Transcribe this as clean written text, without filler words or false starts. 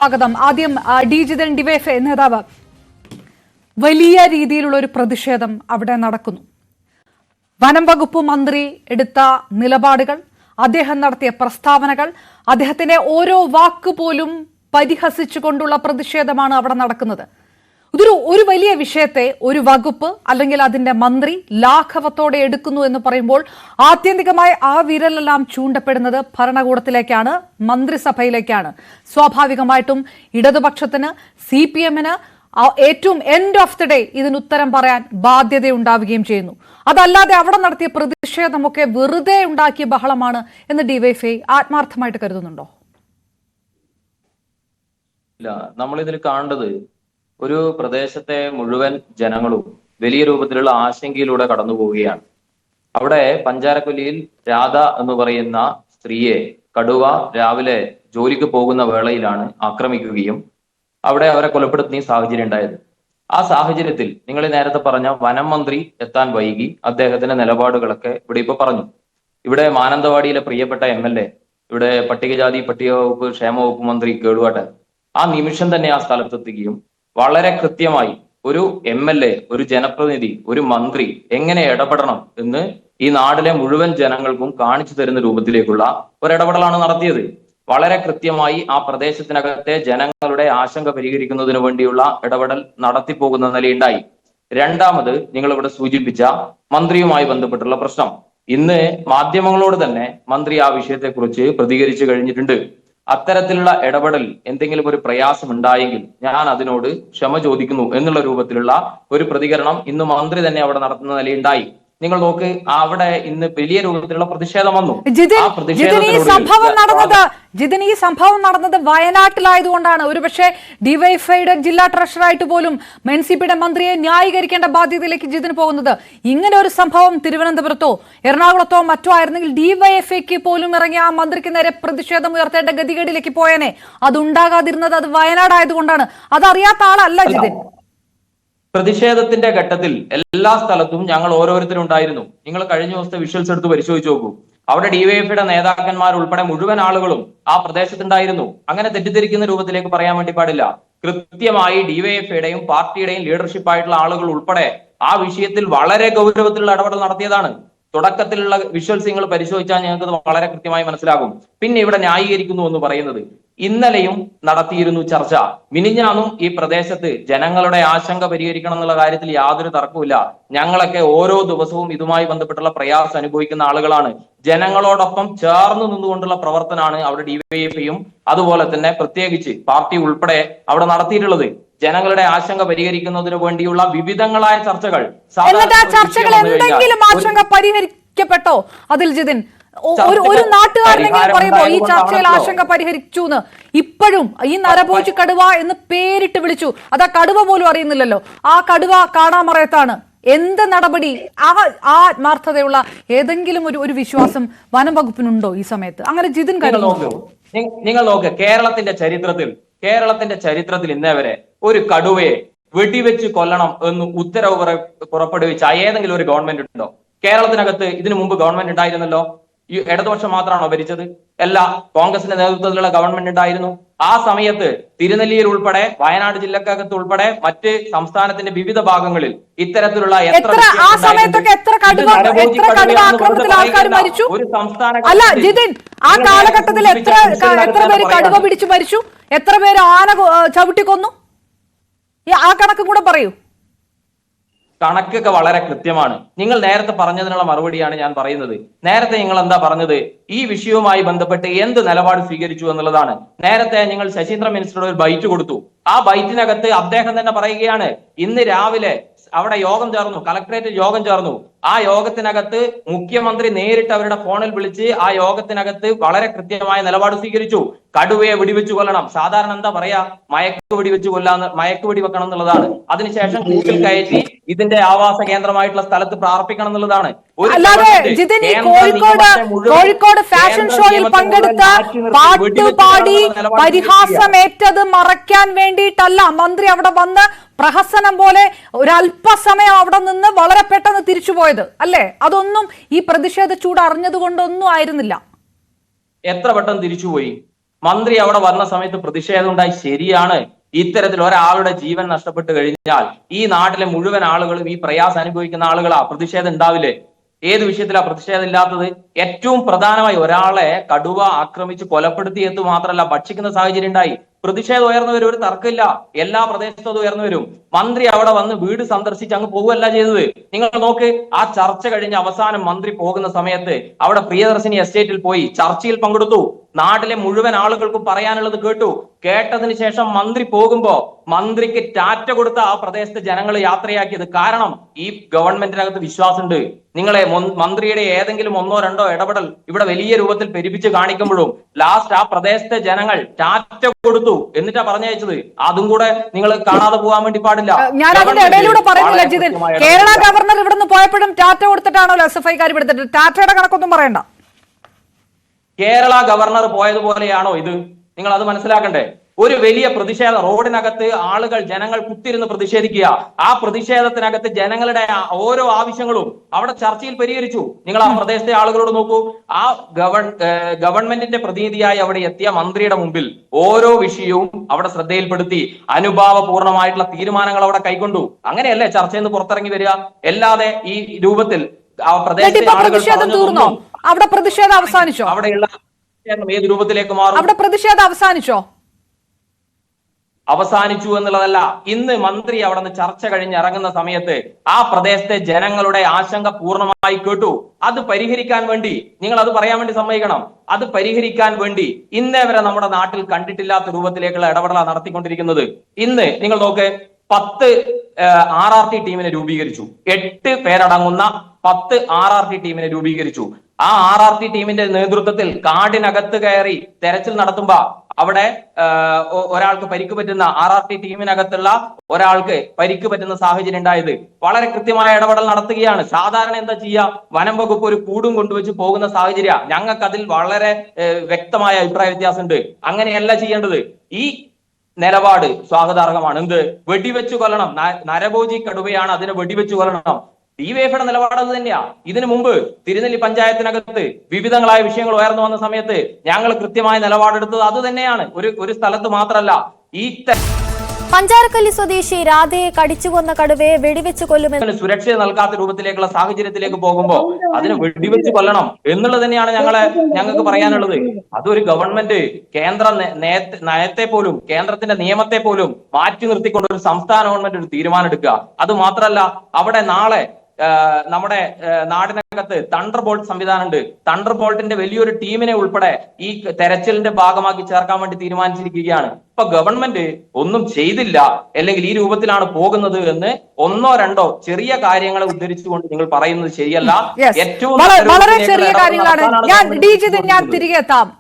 സ്വാഗതം. ആദ്യം D Jithan DYFI നേതാവ്, വലിയ രീതിയിലുള്ള ഒരു പ്രതിഷേധം അവിടെ നടക്കുന്നു. വനം വകുപ്പ് മന്ത്രി എടുത്ത നിലപാടുകൾ, അദ്ദേഹം നടത്തിയ പ്രസ്താവനകൾ, അദ്ദേഹത്തിന്റെ ഓരോ വാക്ക് പോലും പരിഹസിച്ചുകൊണ്ടുള്ള പ്രതിഷേധമാണ് അവിടെ നടക്കുന്നത്. ഒരു വലിയ വിഷയത്തെ ഒരു വകുപ്പ് അല്ലെങ്കിൽ അതിന്റെ മന്ത്രി ലാഘവത്തോടെ എടുക്കുന്നു എന്ന് പറയുമ്പോൾ ആത്യന്തികമായി ആ വിരലെല്ലാം ചൂണ്ടപ്പെടുന്നത് ഭരണകൂടത്തിലേക്കാണ്, മന്ത്രിസഭയിലേക്കാണ്. സ്വാഭാവികമായിട്ടും ഇടതുപക്ഷത്തിന്, CPM-ന് ഏറ്റവും എൻഡ് ഓഫ് ദി ഡേ ഇതിന് ഉത്തരം പറയാൻ ബാധ്യതയുണ്ടാവുകയും ചെയ്യുന്നു. അതല്ലാതെ അവിടെ നടത്തിയ പ്രതിഷേധമൊക്കെ വെറുതെ ഉണ്ടാക്കിയ ബഹളമാണ് എന്ന് ഡിവൈഎഫ്ഐ ആത്മാർത്ഥമായിട്ട് കരുതുന്നുണ്ടോ? ഇല്ല, നമ്മളിതിൽ കാണേണ്ടത് ഒരു പ്രദേശത്തെ മുഴുവൻ ജനങ്ങളും വലിയ രൂപത്തിലുള്ള ആശങ്കയിലൂടെ കടന്നു പോവുകയാണ്. അവിടെ പഞ്ചാരക്കൊല്ലിയിൽ രാധ എന്ന് പറയുന്ന സ്ത്രീയെ കടുവ രാവിലെ ജോലിക്ക് പോകുന്ന വേളയിലാണ് ആക്രമിക്കുകയും അവിടെ അവരെ കൊലപ്പെടുത്തുന്ന സാഹചര്യം ഉണ്ടായത്. ആ സാഹചര്യത്തിൽ നിങ്ങൾ നേരത്തെ പറഞ്ഞ വനം മന്ത്രി എത്താൻ വൈകി, അദ്ദേഹത്തിന്റെ നിലപാടുകളൊക്കെ ഇവിടെ ഇപ്പൊ പറഞ്ഞു. ഇവിടെ മാനന്തവാടിയിലെ പ്രിയപ്പെട്ട MLA, ഇവിടെ പട്ടികജാതി പട്ടിക വകുപ്പ് ക്ഷേമ വകുപ്പ് മന്ത്രി കേളുവാട്ടൻ ആ നിമിഷം തന്നെ ആ സ്ഥലത്തെത്തുകയും വളരെ കൃത്യമായി ഒരു MLA, ഒരു ജനപ്രതിനിധി, ഒരു മന്ത്രി എങ്ങനെ ഇടപെടണം എന്ന് ഈ നാട്ടിലെ മുഴുവൻ ജനങ്ങൾക്കും കാണിച്ചു തരുന്ന രൂപത്തിലേക്കുള്ള ഒരിടപെടലാണ് നടത്തിയത്. വളരെ കൃത്യമായി ആ പ്രദേശത്തിനകത്തെ ജനങ്ങളുടെ ആശങ്ക പരിഹരിക്കുന്നതിന് വേണ്ടിയുള്ള ഇടപെടൽ നടത്തിപ്പോകുന്ന നിലയുണ്ടായി. രണ്ടാമത് നിങ്ങൾ ഇവിടെ സൂചിപ്പിച്ച മന്ത്രിയുമായി ബന്ധപ്പെട്ടുള്ള പ്രശ്നം, ഇന്ന് മാധ്യമങ്ങളോട് തന്നെ മന്ത്രി ആ വിഷയത്തെക്കുറിച്ച് പ്രതികരിച്ചു കഴിഞ്ഞിട്ടുണ്ട്. അത്തരത്തിലുള്ള ഇടപെടൽ എന്തെങ്കിലും ഒരു പ്രയാസം ഉണ്ടായെങ്കിൽ ഞാൻ അതിനോട് ക്ഷമ ചോദിക്കുന്നു എന്നുള്ള രൂപത്തിലുള്ള ഒരു പ്രതികരണം ഇന്ന് മന്ത്രി തന്നെ അവിടെ നടത്തുന്ന നിലയുണ്ടായി. നിങ്ങൾ നോക്ക്, അവിടെ ഇന്ന് വലിയ രൂപത്തിലുള്ള പ്രതിഷേധം വന്നു. ഈ സംഭവം നടന്നത് വയനാട്ടിലായതുകൊണ്ടാണ് ഒരുപക്ഷെ ഡിവൈഎഫ്ഐയുടെ ജില്ലാ ട്രഷറായിട്ട് പോലും NCPയുടെ മന്ത്രിയെ ന്യായീകരിക്കേണ്ട ബാധ്യതയിലേക്ക് ജിതിന് പോകുന്നത്. ഇങ്ങനെ ഒരു സംഭവം തിരുവനന്തപുരത്തോ എറണാകുളത്തോ മറ്റോ ആയിരുന്നെങ്കിൽ ഡിവൈഎഫ്ഐക്ക് പോലും ഇറങ്ങി ആ മന്ത്രിക്ക് നേരെ പ്രതിഷേധം ഉയർത്തേണ്ട ഗതികേടിലേക്ക് പോയേനെ. അതുണ്ടാകാതിരുന്നത് അത് വയനാടായതുകൊണ്ടാണ്. അതറിയാത്ത ആളല്ല ജിതിൻ. പ്രതിഷേധത്തിന്റെ ഘട്ടത്തിൽ എല്ലാ സ്ഥലത്തും ഞങ്ങൾ ഓരോരുത്തരും ഉണ്ടായിരുന്നു. നിങ്ങൾ കഴിഞ്ഞ ദിവസത്തെ വിഷ്വൽസ് എടുത്ത് പരിശോധിച്ച് നോക്കൂ. അവിടെ ഡിവൈഎഫ്ഐയുടെ നേതാക്കന്മാർ ഉൾപ്പെടെ മുഴുവൻ ആളുകളും ആ പ്രദേശത്തുണ്ടായിരുന്നു. അങ്ങനെ തെറ്റിദ്ധരിക്കുന്ന രൂപത്തിലേക്ക് പറയാൻ വേണ്ടി പാടില്ല. കൃത്യമായി ഡിവൈഎഫ്ഐയുടെയും പാർട്ടിയുടെയും ലീഡർഷിപ്പ് ആയിട്ടുള്ള ആളുകൾ ഉൾപ്പെടെ ആ വിഷയത്തിൽ വളരെ ഗൗരവത്തിലുള്ള ഇടപെടൽ നടത്തിയതാണ്. തുടക്കത്തിലുള്ള വിഷ്വൽസ് നിങ്ങൾ പരിശോധിച്ചാൽ ഞങ്ങൾക്ക് വളരെ കൃത്യമായി മനസ്സിലാകും. പിന്നെ ഇവിടെ ന്യായീകരിക്കുന്നു എന്ന് പറയുന്നത്, ഇന്നലെയും നടത്തിയിരുന്നു ചർച്ച. മിനിഞ്ഞാന്നും ഈ പ്രദേശത്ത് ജനങ്ങളുടെ ആശങ്ക പരിഹരിക്കണം എന്നുള്ള കാര്യത്തിൽ യാതൊരു തർക്കവുമില്ല. ഞങ്ങളൊക്കെ ഓരോ ദിവസവും ഇതുമായി ബന്ധപ്പെട്ടുള്ള പ്രയാസം അനുഭവിക്കുന്ന ആളുകളാണ്. ജനങ്ങളോടൊപ്പം ചേർന്ന് നിന്നുകൊണ്ടുള്ള പ്രവർത്തനമാണ് അവിടെ ഡിവൈഎഫ്ഐയും അതുപോലെ തന്നെ പ്രത്യേകിച്ച് പാർട്ടി ഉൾപ്പെടെ അവിടെ നടത്തിയിട്ടുള്ളത്. ജനങ്ങളുടെ ആശങ്ക പരിഹരിക്കുന്നതിന് വേണ്ടിയുള്ള വിവിധങ്ങളായ ചർച്ചകൾ ആശങ്ക പരിഹരിക്കപ്പെട്ടോ? അതിൽ ജിതിൻ ഒരു നാട്ടുകാരനെങ്കിലും പറയുമ്പോ ഈ ചർച്ചയിൽ ആശങ്ക പരിഹരിച്ചു എന്ന് ഇപ്പോഴും ഈ നരഭോജി കടുവ എന്ന് പേരിട്ട് വിളിച്ചു. അത് ആ കടുവ പോലും അറിയുന്നില്ലല്ലോ. ആ കടുവ കാണാമറയത്താണ്. എന്ത് നടപടി, ആ ആത്മാർത്ഥതയുള്ള ഏതെങ്കിലും ഒരു വിശ്വാസം വനം വകുപ്പിനുണ്ടോ ഈ സമയത്ത്? അങ്ങനെ ജിതിൻ കരുതുന്നു. നിങ്ങൾ നോക്ക്, കേരളത്തിന്റെ ചരിത്രത്തിൽ ഇന്നേ വരെ ഒരു കടുവയെ വെടിവെച്ച് കൊല്ലണം എന്ന് ഉത്തരവ് പുറപ്പെടുവിച്ച ഏതെങ്കിലും ഒരു ഗവൺമെന്റ് ഉണ്ടോ? കേരളത്തിനകത്ത് ഇതിനു മുമ്പ് ഗവൺമെന്റ് ഉണ്ടായിരുന്നല്ലോ. ഈ ഇടതുപക്ഷം മാത്രമാണോ ഭരിച്ചത്? അല്ല, കോൺഗ്രസിന്റെ നേതൃത്വത്തിലുള്ള ഗവൺമെന്റ് ഉണ്ടായിരുന്നു. ആ സമയത്ത് തിരുനെല്ലിയിൽ ഉൾപ്പെടെ വയനാട് ജില്ലക്കകത്ത് ഉൾപ്പെടെ മറ്റ് സംസ്ഥാനത്തിന്റെ വിവിധ ഭാഗങ്ങളിൽ ഇത്തരത്തിലുള്ള ഒരു സംസ്ഥാന ആ കാലഘട്ടത്തിൽ എത്ര പേര് കടുവ പിടിച്ചു മരിച്ചു, എത്ര പേര് ആന ചവിട്ടിക്കൊന്നു, ആ കണക്കും കൂടെ പറയൂ. കണക്കൊക്കെ വളരെ കൃത്യമാണ്. നിങ്ങൾ നേരത്തെ പറഞ്ഞതിനുള്ള മറുപടിയാണ് ഞാൻ പറയുന്നത്. നേരത്തെ നിങ്ങൾ എന്താ പറഞ്ഞത്? ഈ വിഷയവുമായി ബന്ധപ്പെട്ട് എന്ത് നിലപാട് സ്വീകരിച്ചു എന്നുള്ളതാണ്. നേരത്തെ നിങ്ങൾ ശശീന്ദ്രൻ മിനിസ്റ്ററുടെ ഒരു ബൈറ്റ് കൊടുത്തു. ആ ബൈറ്റിനകത്ത് അദ്ദേഹം തന്നെ പറയുകയാണ്, ഇന്ന് രാവിലെ അവിടെ യോഗം ചേർന്നു, കളക്ടറേറ്റിൽ യോഗം ചേർന്നു. ആ യോഗത്തിനകത്ത് മുഖ്യമന്ത്രി നേരിട്ട് അവരുടെ ഫോണിൽ വിളിച്ച് ആ യോഗത്തിനകത്ത് വളരെ കൃത്യമായ നിലപാട് സ്വീകരിച്ചു. കടുവയെ വെടിവെച്ചു കൊല്ലണം. സാധാരണ എന്താ പറയാ, മയക്ക് വെടി വെക്കണം എന്നുള്ളതാണ്. അതിനുശേഷം കൂട്ടിൽ കയറ്റി ഇതിന്റെ ആവാസ കേന്ദ്രമായിട്ടുള്ള സ്ഥലത്ത് പ്രാർപ്പിക്കണം എന്നുള്ളതാണ്. കോഴിക്കോട് ഫാഷൻ ഷോയിൽ പങ്കെടുത്ത പാട്ടുപാടി പരിഹാസമേറ്റത് മറയ്ക്കാൻ വേണ്ടിയിട്ടല്ല മന്ത്രി അവിടെ വന്ന് പ്രഹസനം പോലെ ഒരല്പസമയം അവിടെ നിന്ന് വളരെ പെട്ടെന്ന് തിരിച്ചുപോയത് അല്ലേ? അതൊന്നും ഈ പ്രതിഷേധ ചൂട് അറിഞ്ഞതുകൊണ്ടൊന്നും ആയിരുന്നില്ല. എത്ര പെട്ടെന്ന് തിരിച്ചുപോയി? മന്ത്രി അവിടെ വന്ന സമയത്ത് പ്രതിഷേധം ഉണ്ടായി, ശരിയാണ്. ഇത്തരത്തിൽ ഒരാളുടെ ജീവൻ നഷ്ടപ്പെട്ടു കഴിഞ്ഞാൽ ഈ നാട്ടിലെ മുഴുവൻ ആളുകളും ഈ പ്രയാസം അനുഭവിക്കുന്ന ആളുകളാ, പ്രതിഷേധം ഉണ്ടാവില്ലേ? ഏത് വിഷയത്തിലാ പ്രതിഷേധം ഇല്ലാത്തത്? ഏറ്റവും പ്രധാനമായി ഒരാളെ കടുവ ആക്രമിച്ച് കൊലപ്പെടുത്തിയെത്ത് മാത്രമല്ല ഭക്ഷിക്കുന്ന സാഹചര്യം ഉണ്ടായി. പ്രതിഷേധം ഉയർന്നു വരും, ഒരു തർക്കമില്ല. എല്ലാ പ്രദേശത്തും അത് ഉയർന്നു വരും. മന്ത്രി അവിടെ വന്ന് വീട് സന്ദർശിച്ച് അങ്ങ് പോവുകയല്ല ചെയ്തത്. നിങ്ങൾ നോക്ക്, ആ ചർച്ച കഴിഞ്ഞ് അവസാനം മന്ത്രി പോകുന്ന സമയത്ത് അവിടെ പ്രിയദർശിനി എസ്റ്റേറ്റിൽ പോയി ചർച്ചയിൽ പങ്കെടുത്തു. നാട്ടിലെ മുഴുവൻ ആളുകൾക്കും പറയാനുള്ളത് കേട്ടു. കേട്ടതിന് ശേഷം മന്ത്രി പോകുമ്പോ മന്ത്രിക്ക് ടാറ്റ കൊടുത്ത ആ പ്രദേശത്തെ ജനങ്ങൾ യാത്രയാക്കിയത്. കാരണം ഈ ഗവൺമെന്റിനകത്ത് വിശ്വാസമുണ്ട്. നിങ്ങളെ മന്ത്രിയുടെ ഏതെങ്കിലും ഒന്നോ രണ്ടോ ഇടപെടൽ ഇവിടെ വലിയ രൂപത്തിൽ പെരുപ്പിച്ച് കാണിക്കുമ്പോഴും ലാസ്റ്റ് ആ പ്രദേശത്തെ ജനങ്ങൾ ടാറ്റ കൊടുത്തു, എന്നിട്ടാ പറഞ്ഞയച്ചത്. അതും കൂടെ നിങ്ങൾ കാണാതെ പോകാൻ വേണ്ടി പാടില്ല. ഞാൻ അതിന്റെ ഇടയിലൂടെ പറയുന്നില്ല ജിതിൻ, കേരള ഗവർണർ ഇവിടുന്ന് പോയപ്പോഴും ടാറ്റ കൊടുത്തിട്ടാണല്ലോ SFI എടുത്തിട്ട്. ടാറ്റയുടെ കണക്കൊന്നും പറയണ്ട. കേരള ഗവർണർ പോയതുപോലെയാണോ ഇത്? നിങ്ങൾ അത് മനസ്സിലാക്കണ്ടേ. ഒരു വലിയ പ്രതിഷേധം, റോഡിനകത്ത് ആളുകൾ ജനങ്ങൾ കുത്തിരുന്ന് പ്രതിഷേധിക്കുക. ആ പ്രതിഷേധത്തിനകത്ത് ജനങ്ങളുടെ ഓരോ ആവശ്യങ്ങളും അവിടെ ചർച്ചയിൽ പരിഹരിച്ചു. നിങ്ങൾ ആ പ്രദേശത്തെ ആളുകളോട് നോക്കൂ. ആ ഗവൺമെന്റിന്റെ പ്രതിനിധിയായി അവിടെ എത്തിയ മന്ത്രിയുടെ മുമ്പിൽ ഓരോ വിഷയവും അവിടെ ശ്രദ്ധയിൽപ്പെടുത്തി അനുഭാവപൂർണമായിട്ടുള്ള തീരുമാനങ്ങൾ അവിടെ കൈക്കൊണ്ടു. അങ്ങനെയല്ലേ ചർച്ചയിൽ നിന്ന് പുറത്തിറങ്ങി വരിക? അല്ലാതെ ഈ രൂപത്തിൽ ആ പ്രദേശത്തെ ആളുകൾ അവിടെ പ്രതിഷേധം അവസാനിച്ചോ? അവിടെയുള്ള ഏത് രൂപത്തിലേക്ക് മാറും? അവിടെ പ്രതിഷേധം അവസാനിച്ചോ? അവസാനിച്ചു എന്നുള്ളതല്ല, ഇന്ന് മന്ത്രി അവിടെ നിന്ന് ചർച്ച കഴിഞ്ഞ് ഇറങ്ങുന്ന സമയത്ത് ആ പ്രദേശത്തെ ജനങ്ങളുടെ ആശങ്ക പൂർണ്ണമായി കേട്ടു. അത് പരിഹരിക്കാൻ വേണ്ടി, നിങ്ങൾ അത് പറയാൻ വേണ്ടി സമ്മതിക്കണം, അത് പരിഹരിക്കാൻ വേണ്ടി ഇന്നേ വരെ നമ്മുടെ നാട്ടിൽ കണ്ടിട്ടില്ലാത്ത രൂപത്തിലേക്കുള്ള ഇടപെടലാണ് നടത്തിക്കൊണ്ടിരിക്കുന്നത്. ഇന്ന് നിങ്ങൾ നോക്ക്, 10 RRT ടീമിനെ രൂപീകരിച്ചു. 8 പേരടങ്ങുന്ന 10 RRT ടീമിനെ രൂപീകരിച്ചു. ആ RRT ടീമിന്റെ നേതൃത്വത്തിൽ കാടിനകത്ത് കയറി തെരച്ചിൽ നടത്തുമ്പോ അവിടെ ഒരാൾക്ക് പരിക്ക് പറ്റുന്ന, RRT ടീമിനകത്തുള്ള ഒരാൾക്ക് പരിക്ക് പറ്റുന്ന സാഹചര്യം ഉണ്ടായത്. വളരെ കൃത്യമായ ഇടപെടൽ നടത്തുകയാണ്. സാധാരണ എന്താ ചെയ്യുക? വനം വകുപ്പ് ഒരു കൂടും കൊണ്ടുവച്ച് പോകുന്ന സാഹചര്യം. ഞങ്ങൾക്ക് അതിൽ വളരെ വ്യക്തമായ അഭിപ്രായ വ്യത്യാസമുണ്ട്. അങ്ങനെയല്ല ചെയ്യേണ്ടത്. ഈ നിലപാട് സ്വാഗതാർഹമാണ്. എന്ത്? വെടിവെച്ചു കൊല്ലണം. നരഭോജി കടുവയാണ്, അതിനെ വെടിവെച്ചു കൊല്ലണം. DYFയുടെ നിലപാട് അത് തന്നെയാ. ഇതിനു മുമ്പ് തിരുനെല്ലി പഞ്ചായത്തിനകത്ത് വിവിധങ്ങളായ വിഷയങ്ങൾ ഉയർന്നു വന്ന സമയത്ത് ഞങ്ങൾ കൃത്യമായ നിലപാടെടുത്തത് അത് തന്നെയാണ്. ഒരു സ്ഥലത്ത് മാത്രമല്ല. ഈ പഞ്ചാരക്കല്ലി സ്വദേശി രാധയെ കടിച്ചുകൊന്ന കടുവയെ വെടിവെച്ച് കൊല്ലുമെന്ന് സുരക്ഷ നൽകാത്ത രൂപത്തിലേക്കുള്ള സാഹചര്യത്തിലേക്ക് പോകുമ്പോ അതിനെ വെടിവെച്ച് കൊല്ലണം എന്നുള്ളത് തന്നെയാണ് ഞങ്ങൾക്ക് പറയാനുള്ളത്. അതൊരു ഗവൺമെന്റ് കേന്ദ്ര നയത്തെ പോലും, കേന്ദ്രത്തിന്റെ നിയമത്തെ പോലും മാറ്റി നിർത്തിക്കൊണ്ട് ഒരു സംസ്ഥാന ഗവൺമെന്റ് ഒരു തീരുമാനം എടുക്കുക. അത് മാത്രമല്ല, അവിടെ നാളെ നമ്മുടെ നാടിനകത്ത് തണ്ടർ ബോൾട്ട് സംവിധാനം ഉണ്ട്. തണ്ടർ ബോൾട്ടിന്റെ വലിയൊരു ടീമിനെ ഉൾപ്പെടെ ഈ തെരച്ചിലിന്റെ ഭാഗമാക്കി ചേർക്കാൻ വേണ്ടി തീരുമാനിച്ചിരിക്കുകയാണ്. ഇപ്പൊ ഗവൺമെന്റ് ഒന്നും ചെയ്തില്ല, അല്ലെങ്കിൽ ഈ രൂപത്തിലാണ് പോകുന്നത് എന്ന് ഒന്നോ രണ്ടോ ചെറിയ കാര്യങ്ങളെ ഉദ്ധരിച്ചുകൊണ്ട് നിങ്ങൾ പറയുന്നത് ശരിയല്ല. ഏറ്റവും വളരെ ചെറിയ കാര്യങ്ങളാണ്. ഞാൻ തിരികെ എത്താം.